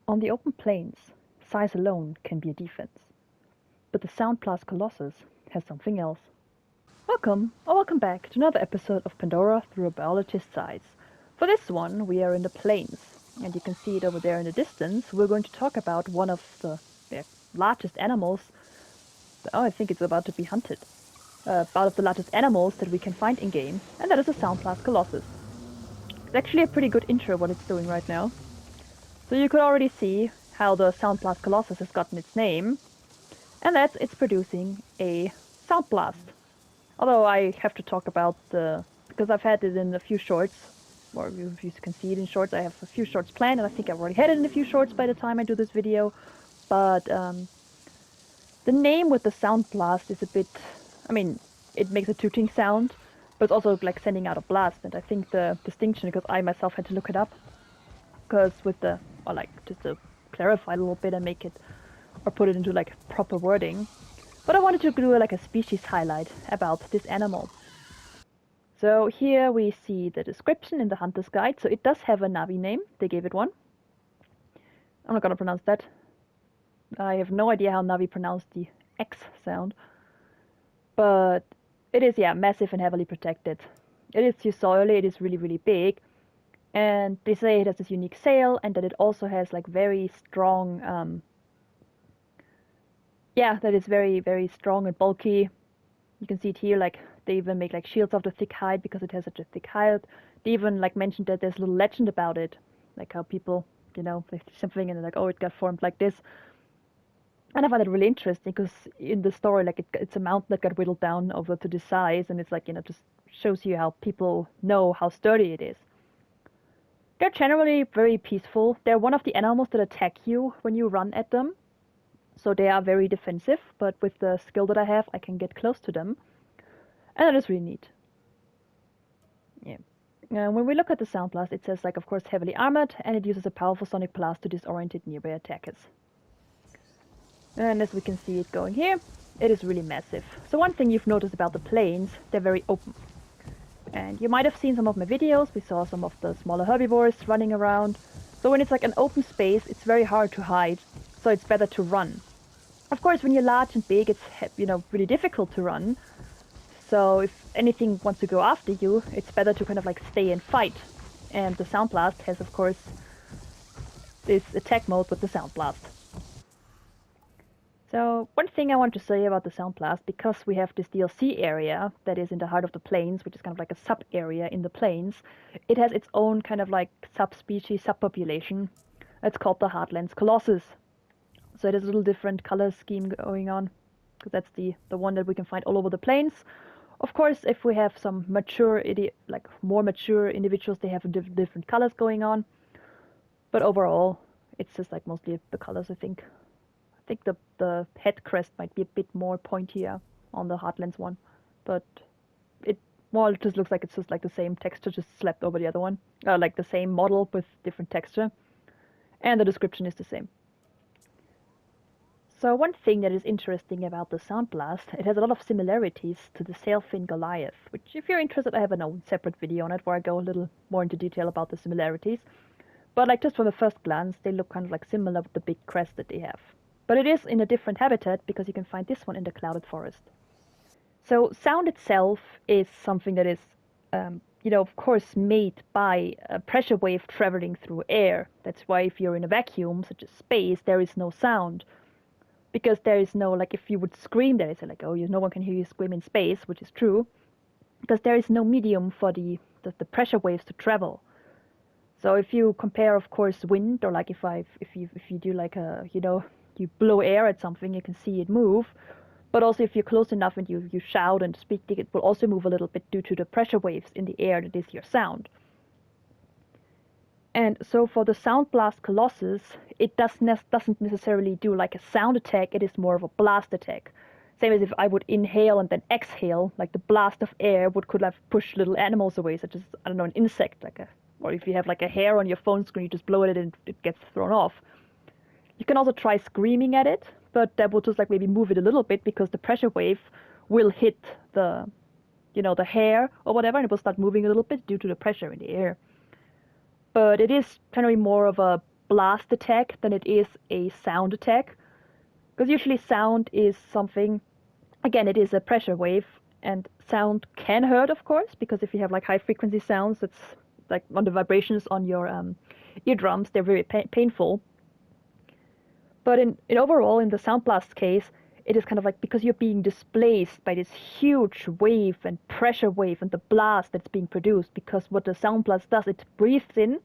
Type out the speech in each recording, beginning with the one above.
On the open plains, size alone can be a defense. But the Soundblast Colossus has something else. Welcome, or welcome back to another episode of Pandora through a biologist's eyes. For this one, we are in the plains, and you can see it over there in the distance. We're going to talk about one of the largest animals. I think it's about to be hunted. About of the largest animals that we can find in game, and that is the Soundblast Colossus. It's actually a pretty good intro what it's doing right now. So you could already see how the Soundblast Colossus has gotten its name, and that's it's producing a sound blast. Although I have to talk about because I've had it in a few shorts, or if you can see it in shorts, I have a few shorts planned, and I think I've already had it in a few shorts by the time I do this video. But the name with the sound blast is a bit, it makes a tooting sound, but it's also like sending out a blast, and I think the distinction, because I myself had to look it up, because with just to clarify a little bit and make it, or put it into like proper wording, but I wanted to do like a species highlight about this animal. So here we see the description in the Hunter's Guide. So it does have a Navi name, they gave it one. I'm not gonna pronounce that. I have no idea how Navi pronounced the X sound. But it is, massive and heavily protected. It is, you saw earlier, it is really, really big. And they say it has this unique sail, and that it also has like very strong, that is very, very strong and bulky. You can see it here, like they even make like shields of the thick hide because it has such a thick hide. They even like mentioned that there's a little legend about it, like how people, they see something and they're like, oh, it got formed like this. And I find it really interesting because in the story, like it's a mountain that got whittled down over to the size, and it's like, just shows you how people know how sturdy it is. They're generally very peaceful. They're one of the animals that attack you when you run at them. So they are very defensive, but with the skill that I have, I can get close to them. And that is really neat. Yeah. When we look at the sound blast, it says, like, of course, heavily armored, and it uses a powerful sonic blast to disorient nearby attackers. And as we can see it going here, it is really massive. So one thing you've noticed about the plains, they're very open. And you might have seen some of my videos, we saw some of the smaller herbivores running around. So when it's like an open space, it's very hard to hide, so it's better to run. Of course, when you're large and big, it's, really difficult to run. So if anything wants to go after you, it's better to kind of like stay and fight. And the Sound Blast has, of course, this attack mode with the Sound Blast. So one thing I want to say about the Sound Blast, because we have this DLC area that is in the heart of the plains, which is kind of like a sub-area in the plains, it has its own kind of like subspecies, subpopulation. It's called the Heartlands Colossus. So it has a little different color scheme going on, because that's the one that we can find all over the plains. Of course, if we have some more mature individuals, they have different colors going on. But overall, it's just like mostly the colors, I think. I think the head crest might be a bit more pointier on the Heartlands one, but it just looks like it's just like the same texture just slapped over the other one, like the same model with different texture, and the description is the same. So one thing that is interesting about the Sound Blast, it has a lot of similarities to the sailfin Goliath, which if you're interested, I have a separate video on it where I go a little more into detail about the similarities. But like just from the first glance, they look kind of like similar with the big crest that they have. But it is in a different habitat because you can find this one in the clouded forest. So sound itself is something that is, of course, made by a pressure wave traveling through air. That's why if you're in a vacuum, such as space, there is no sound. Because there is no, like, if you would scream, there is like, no one can hear you scream in space, which is true. Because there is no medium for the pressure waves to travel. So if you compare, of course, wind, or like if you do like you blow air at something, you can see it move. But also if you're close enough and you shout and speak, it will also move a little bit due to the pressure waves in the air that is your sound. And so for the Sound Blast Colossus, it doesn't necessarily do like a sound attack, it is more of a blast attack. Same as if I would inhale and then exhale, like the blast of air could have pushed little animals away, such as, an insect, or if you have like a hair on your phone screen, you just blow it and it gets thrown off. You can also try screaming at it, but that will just like maybe move it a little bit because the pressure wave will hit the hair or whatever, and it will start moving a little bit due to the pressure in the air. But it is generally more of a blast attack than it is a sound attack. Because usually sound is something, again, it is a pressure wave, and sound can hurt, of course, because if you have like high frequency sounds, it's like on the vibrations on your eardrums, they're very painful. But in overall, in the sound blast case, it is kind of like because you're being displaced by this huge wave and pressure wave and the blast that's being produced, because what the sound blast does, it breathes in,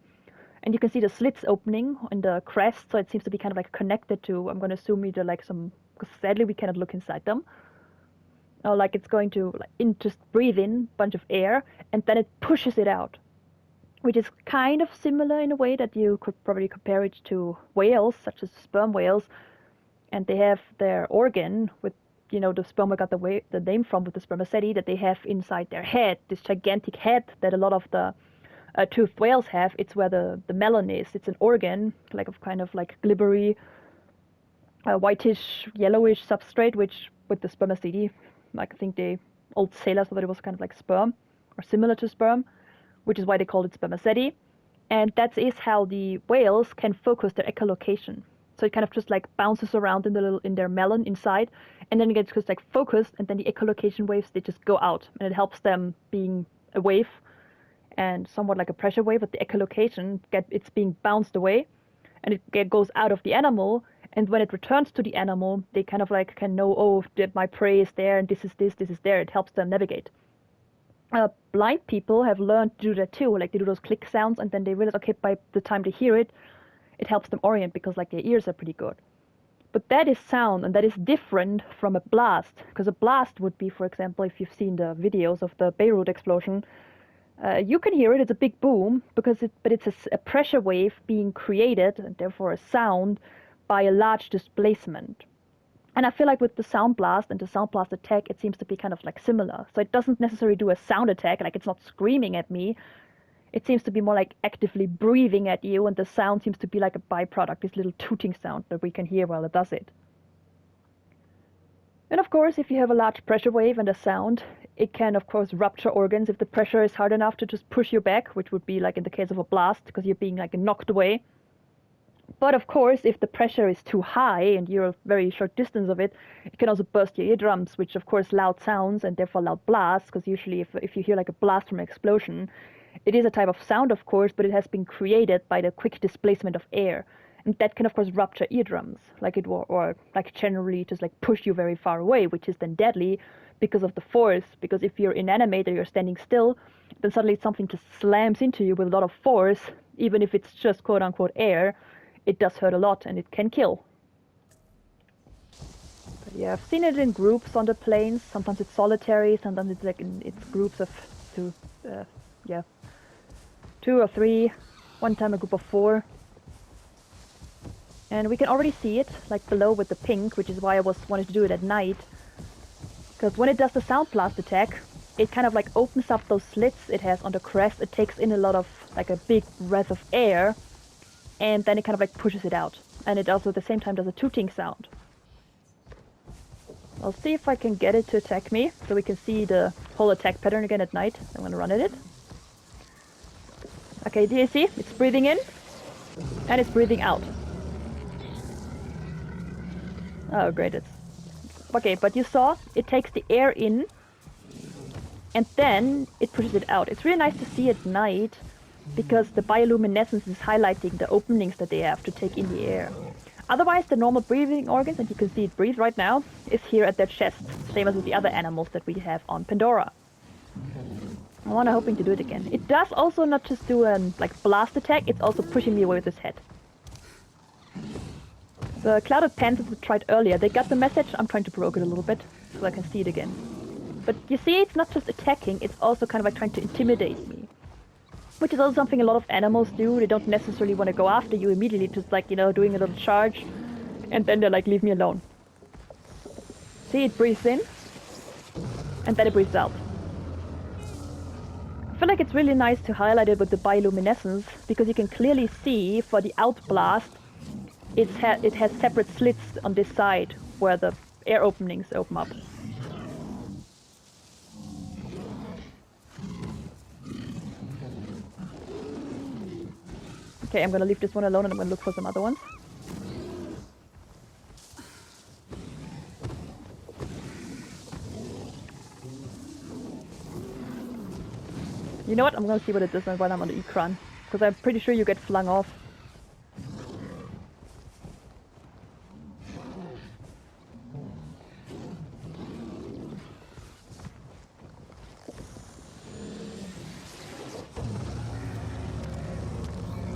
and you can see the slits opening in the crest, so it seems to be kind of like connected to, I'm going to assume either like some, because sadly we cannot look inside them, or like it's going to like just breathe in a bunch of air, and then it pushes it out, which is kind of similar in a way that you could probably compare it to whales, such as sperm whales, and they have their organ with, you know, the sperm we got the name from with the spermaceti that they have inside their head, this gigantic head that a lot of the toothed whales have. It's where the melon is. It's an organ, like of kind of like glibbery, whitish, yellowish substrate, which with the spermaceti, like I think the old sailors thought it was kind of like sperm, or similar to sperm, which is why they called it spermaceti. And that is how the whales can focus their echolocation. So it kind of just like bounces around in their melon inside, and then it gets just like focused, and then the echolocation waves, they just go out, and it helps them being a wave and somewhat like a pressure wave. But the echolocation, it's being bounced away, and it goes out of the animal, and when it returns to the animal, they kind of like can know, oh, my prey is there, and this is there. It helps them navigate. Blind people have learned to do that too. Like they do those click sounds, and then they realize, okay, by the time they hear it, it helps them orient because like their ears are pretty good. But that is sound, and that is different from a blast. Because a blast would be, for example, if you've seen the videos of the Beirut explosion, you can hear it. It's a big boom, but it's a pressure wave being created, and therefore a sound, by a large displacement. And I feel like with the sound blast and the sound blast attack, it seems to be kind of like similar. So it doesn't necessarily do a sound attack, like it's not screaming at me. It seems to be more like actively breathing at you, and the sound seems to be like a byproduct, this little tooting sound that we can hear while it does it. And of course, if you have a large pressure wave and a sound, it can of course rupture organs if the pressure is hard enough to just push you back, which would be like in the case of a blast, because you're being like knocked away. But of course, if the pressure is too high and you're a very short distance of it, it can also burst your eardrums, which of course loud sounds and therefore loud blasts, because usually if you hear like a blast from an explosion, it is a type of sound, of course, but it has been created by the quick displacement of air. And that can, of course, rupture eardrums, like it will, or like generally just like push you very far away, which is then deadly because of the force. Because if you're inanimate or you're standing still, then suddenly something just slams into you with a lot of force, even if it's just quote unquote air. It does hurt a lot, and it can kill. But yeah, I've seen it in groups on the planes. Sometimes it's solitary, sometimes it's like it's groups of two or three. One time a group of 4. And we can already see it, like below with the pink, which is why I wanted to do it at night. Because when it does the sound blast attack, it kind of like opens up those slits it has on the crest. It takes in a lot of, like a big breath of air, and then it kind of like pushes it out. And it also at the same time does a tooting sound. I'll see if I can get it to attack me, so we can see the whole attack pattern again at night. I'm gonna run at it. Okay, do you see? It's breathing in, and it's breathing out. Oh great, it's... Okay, but you saw, it takes the air in, and then it pushes it out. It's really nice to see at night, because the bioluminescence is highlighting the openings that they have to take in the air. Otherwise, the normal breathing organs, and you can see it breathe right now, is here at their chest, same as with the other animals that we have on Pandora. I'm hoping to do it again. It does also not just do a like blast attack, it's also pushing me away with its head. The clouded panthers we tried earlier, they got the message. I'm trying to provoke it a little bit so I can see it again. But you see, it's not just attacking, it's also kind of like trying to intimidate me. Which is also something a lot of animals do. They don't necessarily want to go after you immediately, just like, you know, doing a little charge, and then they're like, leave me alone. See, it breathes in, and then it breathes out. I feel like it's really nice to highlight it with the bioluminescence, because you can clearly see for the outblast, it has separate slits on this side, where the air openings open up. Okay, I'm gonna leave this one alone and I'm gonna look for some other ones. You know what? I'm gonna see what it does while I'm on the ecran. Because I'm pretty sure you get flung off.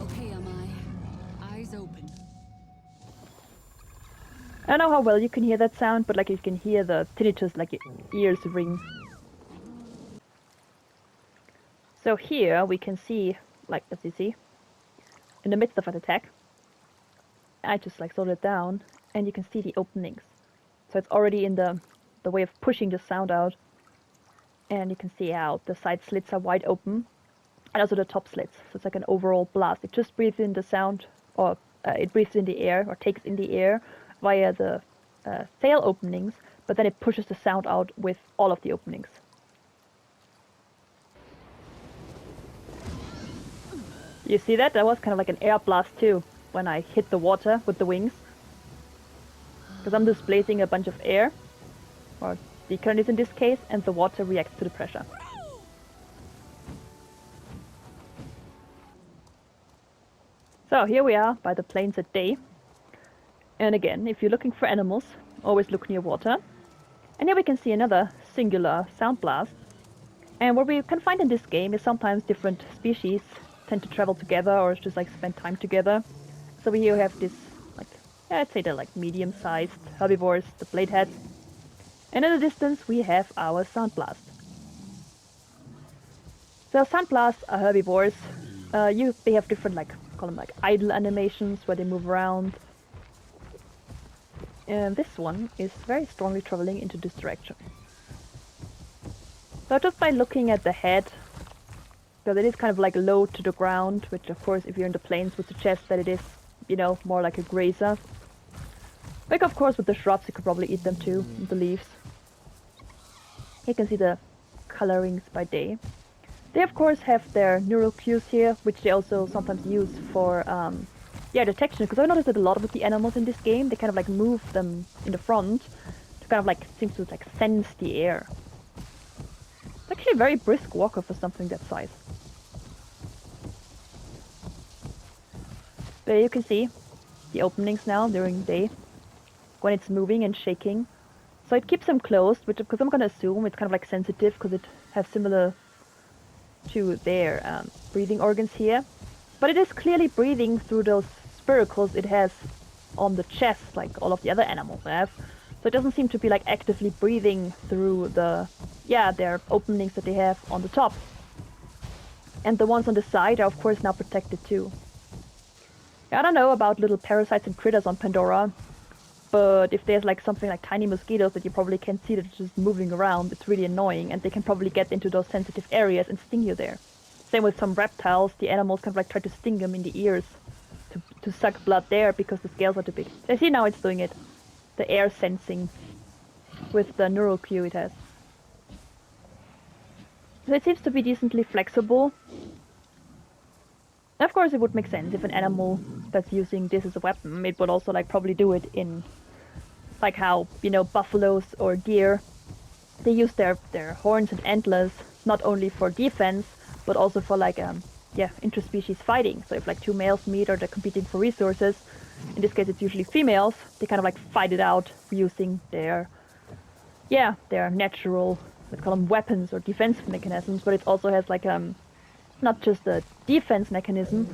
Okay, am I? Eyes open. I don't know how well you can hear that sound, but like you can hear the tinnitus, like your ears ring. So here we can see, like, as you see, in the midst of an attack, I just like slowed it down, and you can see the openings. So it's already in the way of pushing the sound out, and you can see how the side slits are wide open, and also the top slits. So it's like an overall blast. It just breathes in the sound, or it breathes in the air, or takes in the air via the sail openings, but then it pushes the sound out with all of the openings. You see that? That was kind of like an air blast too, when I hit the water with the wings. Because I'm displacing a bunch of air, or the current is in this case, and the water reacts to the pressure. So here we are by the plains at day. And again, if you're looking for animals, always look near water. And here we can see another singular sound blast. And what we can find in this game is sometimes different species tend to travel together or just like spend time together. So we here have this, like, yeah, I'd say they're like medium-sized herbivores, the bladeheads. And in the distance we have our Soundblast. So Soundblasts are herbivores. They have different, like, call them like idle animations where they move around. And this one is very strongly traveling into this direction. So just by looking at the head, because it is kind of like low to the ground, which of course if you're in the plains would suggest that it is, you know, more like a grazer. Like of course with the shrubs you could probably eat them too, the leaves. You can see the colorings by day. They of course have their neural cues here, which they also sometimes use for detection, because I noticed that a lot of the animals in this game, they kind of like move them in the front to kind of like, seems to like sense the air. It's actually a very brisk walker for something that size. There you can see the openings now during day, when it's moving and shaking. So it keeps them closed, which, because I'm gonna assume it's kind of like sensitive, because it has similar to their breathing organs here. But it is clearly breathing through those spiracles it has on the chest, like all of the other animals have. So it doesn't seem to be like actively breathing through the, their openings that they have on the top. And the ones on the side are of course now protected too. I don't know about little parasites and critters on Pandora, but if there's like something like tiny mosquitoes that you probably can see that are just moving around, it's really annoying, and they can probably get into those sensitive areas and sting you there. Same with some reptiles, the animals kind of like try to sting them in the ears to suck blood there because the scales are too big. I see now it's doing it. The air sensing with the neural cue it has. So it seems to be decently flexible. Of course it would make sense if an animal that's using this as a weapon, it would also like probably do it in like how, you know, buffaloes or deer, they use their horns and antlers not only for defense but also for like interspecies fighting. So if like two males meet or they're competing for resources, in this case it's usually females, they kind of like fight it out using their natural, let's call them weapons or defense mechanisms, but it also has like not just a defense mechanism,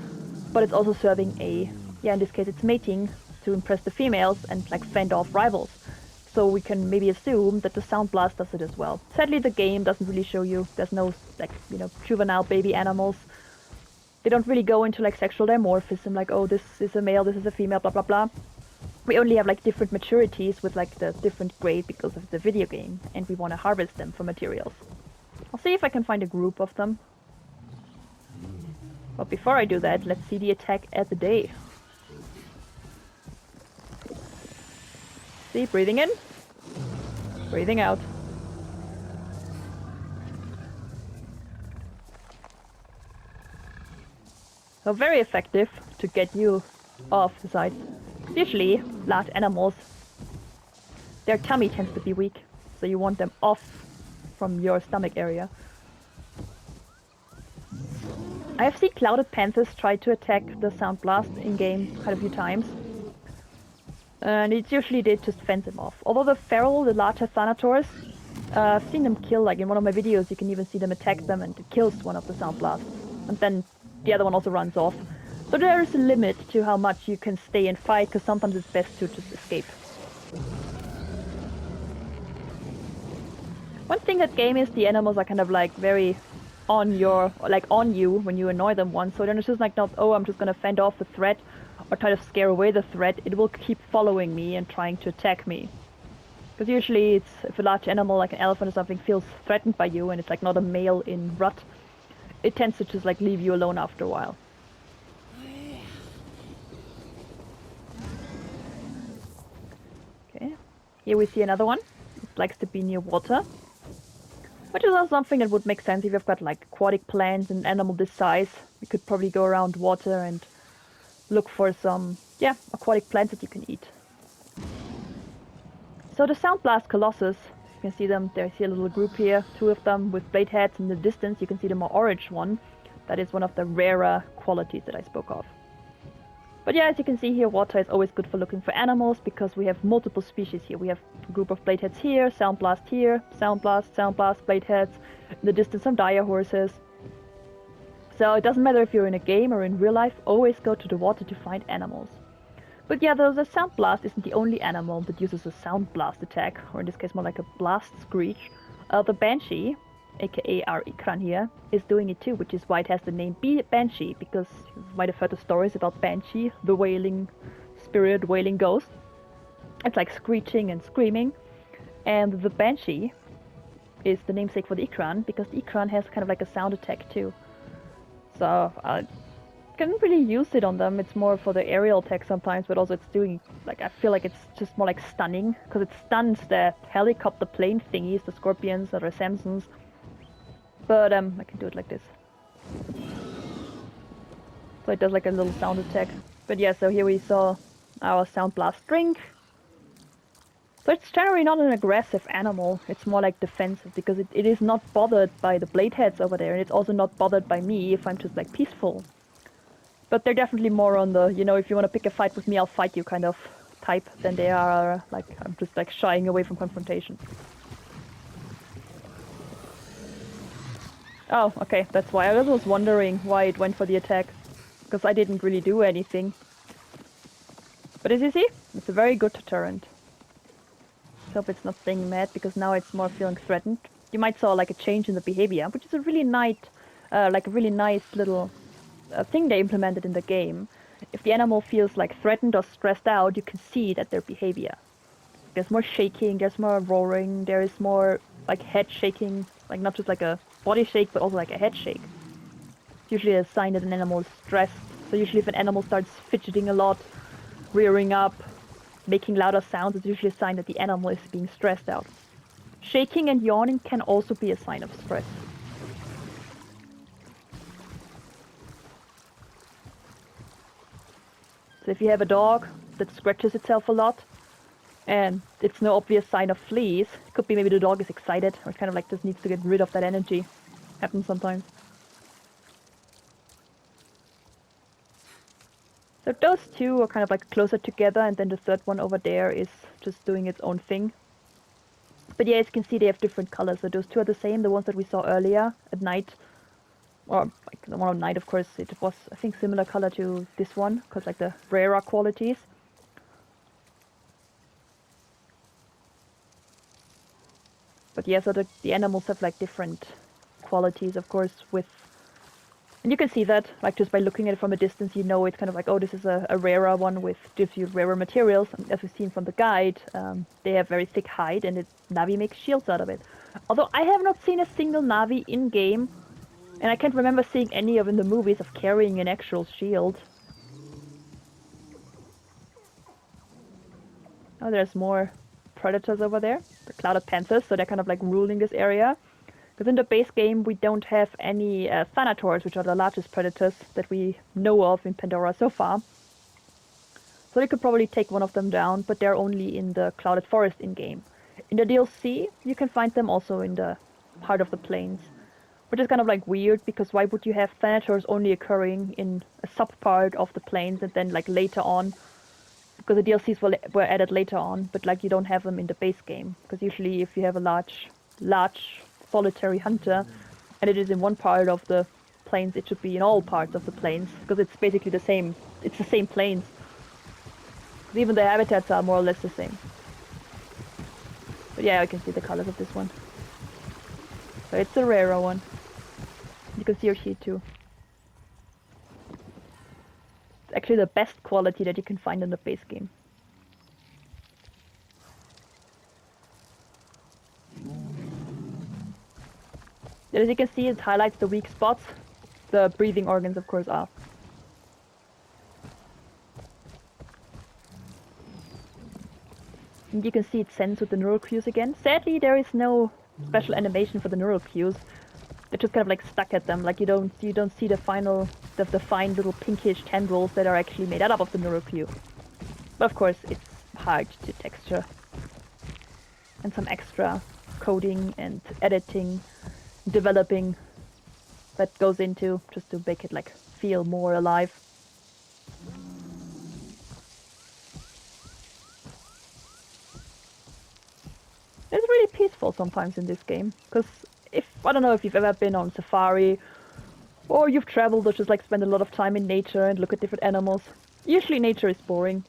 but it's also serving a, in this case it's mating to impress the females and like fend off rivals. So we can maybe assume that the Soundblast does it as well. Sadly the game doesn't really show you, there's no like, you know, juvenile baby animals. They don't really go into like sexual dimorphism, like, oh, this is a male, this is a female, blah blah blah. We only have like different maturities with like the different grade because of the video game, and we want to harvest them for materials. I'll see if I can find a group of them. But before I do that, let's see the attack at the day. See, breathing in, breathing out. So very effective to get you off the side. Usually, large animals, their tummy tends to be weak, so you want them off from your stomach area. I have seen clouded panthers try to attack the Soundblast in-game quite a few times. And it's usually they just fence him off. Although the feral, the larger Thanators, I've seen them kill, like in one of my videos, you can even see them attack them and it kills one of the Soundblasts. And then the other one also runs off. So there is a limit to how much you can stay and fight, because sometimes it's best to just escape. One thing that game is the animals are kind of like very on you when you annoy them once. So then it's just like not, oh, I'm just gonna fend off the threat or try to scare away the threat. It will keep following me and trying to attack me. Because usually it's, if a large animal like an elephant or something feels threatened by you and it's like not a male in rut, it tends to just like leave you alone after a while. Okay, here we see another one. It likes to be near water. Which is also something that would make sense if you've got like aquatic plants and animal this size. You could probably go around water and look for some, aquatic plants that you can eat. So the Soundblast Colossus, you can see them, there's a little group here, 2 of them with blade heads. In the distance you can see the more orange one. That is one of the rarer qualities that I spoke of. But yeah, as you can see here, water is always good for looking for animals, because we have multiple species here. We have a group of bladeheads here, Soundblast here, Soundblast, bladeheads, in the distance some dire horses. So it doesn't matter if you're in a game or in real life, always go to the water to find animals. But yeah, the Soundblast isn't the only animal that uses a Soundblast attack, or in this case more like a blast screech. The Banshee, aka our Ikran here, is doing it too, which is why it has the name Banshee, because you might have heard the stories about Banshee, the wailing spirit, wailing ghost. It's like screeching and screaming, and the Banshee is the namesake for the Ikran, because the Ikran has kind of like a sound attack too. So I can't really use it on them, it's more for the aerial attack sometimes, but also it's doing, like, I feel like it's just more like stunning, because it stuns the helicopter plane thingies, the Scorpions or the Samsons. But I can do it like this. So it does like a little sound attack. But yeah, so here we saw our Soundblast drink. So it's generally not an aggressive animal, it's more like defensive, because it is not bothered by the bladeheads over there, and it's also not bothered by me if I'm just like peaceful. But they're definitely more on the, you know, if you want to pick a fight with me, I'll fight you kind of type, than they are like, I'm just like shying away from confrontation. Oh, okay, that's why. I was wondering why it went for the attack, because I didn't really do anything. But as you see, it's a very good deterrent. Hope it's not staying mad, because now it's more feeling threatened. You might saw like a change in the behavior, which is a really nice little thing they implemented in the game. If the animal feels like threatened or stressed out, you can see that their behavior. There's more shaking, there's more roaring, there is more like head shaking, like not just like a body shake, but also like a head shake. It's usually a sign that an animal is stressed. So usually if an animal starts fidgeting a lot, rearing up, making louder sounds, it's usually a sign that the animal is being stressed out. Shaking and yawning can also be a sign of stress. So if you have a dog that scratches itself a lot, and it's no obvious sign of fleas, it could be maybe the dog is excited, or kind of like just needs to get rid of that energy. Happens sometimes. So those two are kind of like closer together, and then the third one over there is just doing its own thing. But yeah, as you can see, they have different colors. So those two are the same, the ones that we saw earlier at night. Or like the one at night, of course, it was, I think, similar color to this one, because like the rarer qualities. But yeah, so the animals have like different qualities, of course, with... And you can see that, like just by looking at it from a distance, you know it's kind of like, oh, this is a rarer one with gives you rarer materials. And as we've seen from the guide, they have very thick hide, and Navi makes shields out of it. Although I have not seen a single Navi in-game, and I can't remember seeing any of in the movies of carrying an actual shield. Oh, there's more predators over there. The clouded panthers, so they're kind of like ruling this area. Because in the base game, we don't have any thanators, which are the largest predators that we know of in Pandora so far. So you could probably take one of them down, but they're only in the Clouded Forest in-game. In the DLC, you can find them also in the heart of the plains. Which is kind of like weird, because why would you have thanators only occurring in a sub-part of the plains and then like later on? Because the DLCs were added later on, but like you don't have them in the base game. Because usually if you have a large solitary hunter, and it is in one part of the plains, it should be in all parts of the plains, because it's basically the same. It's the same plains. Even the habitats are more or less the same. But yeah, I can see the colors of this one. So it's a rarer one. You can see her here too. It's actually the best quality that you can find in the base game. As you can see, it highlights the weak spots. The breathing organs, of course, are. And you can see it sends with the neural cues again. Sadly, there is no special animation for the neural cues. They're just kind of like stuck at them. Like you don't see the fine little pinkish tendrils that are actually made up of the neural cue. But of course, it's hard to texture. And some extra coding and editing, developing that goes into just to make it like feel more alive. It's really peaceful sometimes in this game, because I don't know if you've ever been on safari or you've traveled or just like spend a lot of time in nature and look at different animals. Usually nature is boring.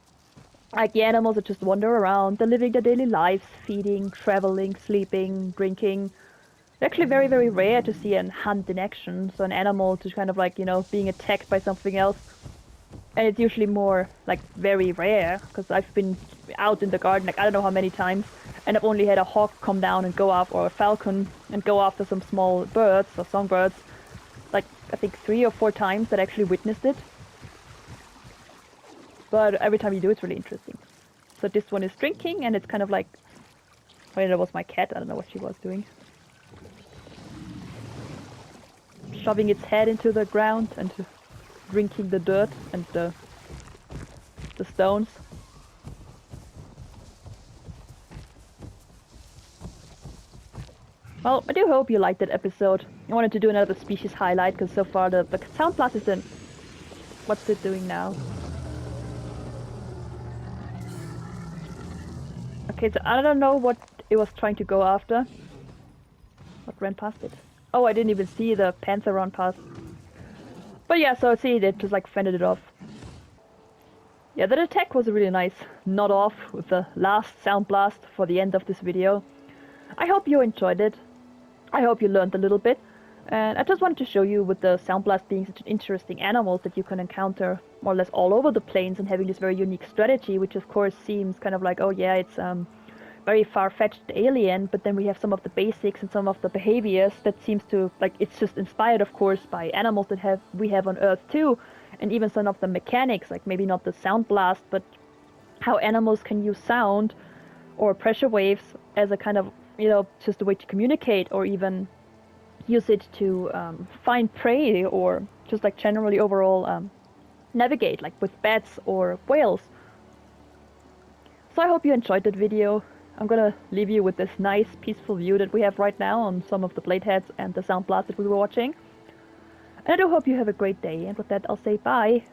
Like the animals that just wander around, they're living their daily lives, feeding, traveling, sleeping, drinking. It's actually very, very rare to see a hunt in action, so an animal to kind of like, you know, being attacked by something else. And it's usually more, like, very rare, because I've been out in the garden, like, I don't know how many times, and I've only had a hawk come down and go after, or a falcon, and go after some small birds, or songbirds. Like, I think 3 or 4 times that I actually witnessed it. But every time you do, it's really interesting. So this one is drinking, and it's kind of like... Well, that was my cat, I don't know what she was doing. Shoving its head into the ground and drinking the dirt and the stones. Well, I do hope you liked that episode. I wanted to do another species highlight, because so far the Soundblast is in... What's it doing now? Okay, so I don't know what it was trying to go after. What ran past it? Oh, I didn't even see the panther run past. But yeah, so see, it just like fended it off. Yeah, that attack was a really nice nod off with the last Soundblast for the end of this video. I hope you enjoyed it. I hope you learned a little bit. And I just wanted to show you, with the Soundblast being such an interesting animals that you can encounter more or less all over the plains, and having this very unique strategy, which of course seems kind of like, oh yeah, it's very far-fetched alien, but then we have some of the basics and some of the behaviors that seems to, like, it's just inspired, of course, by animals that we have on Earth too, and even some of the mechanics, like maybe not the Soundblast, but how animals can use sound or pressure waves as a kind of, you know, just a way to communicate, or even use it to find prey, or just like generally overall navigate, like with bats or whales. So I hope you enjoyed that video. I'm gonna leave you with this nice peaceful view that we have right now on some of the bladeheads and the Soundblast that we were watching. And I do hope you have a great day, and with that I'll say bye.